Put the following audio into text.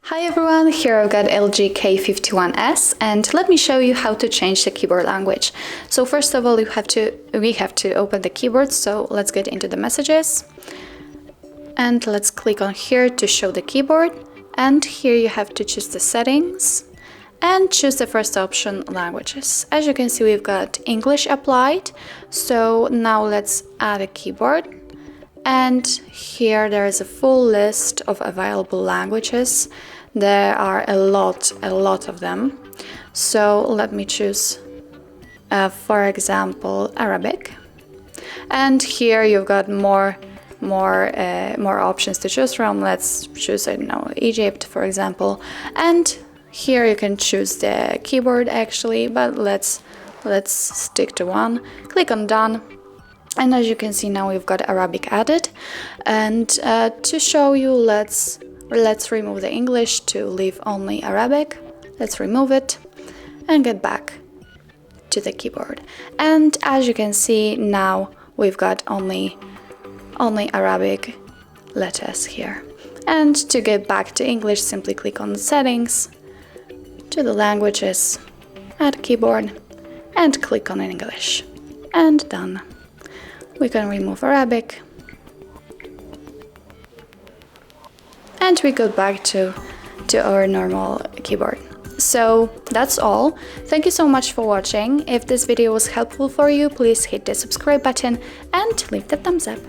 Hi everyone, here I've got LG K51s and let me show you how to change the keyboard language. So first of all, we have to open the keyboard, so let's get into the messages. And let's click on here to show the keyboard. And here you have to choose the settings and choose the first option, languages. As you can see, we've got English applied. So now let's add a keyboard. And here there is a full list of available languages. There are a lot of them. So let me choose, for example, Arabic. And here you've got more options to choose from. Let's choose, I don't know, Egypt, for example. And here you can choose the keyboard actually, but let's stick to one. Click on done. And as you can see, now we've got Arabic added. And to show you, let's remove the English to leave only Arabic. Let's remove it and get back to the keyboard. And as you can see, now we've got only Arabic letters here. And to get back to English, simply click on the settings, to the languages, add keyboard, and click on English. And done. We can remove Arabic. And we go back to our normal keyboard. So that's all. Thank you so much for watching. If this video was helpful for you, please hit the subscribe button and leave the thumbs up.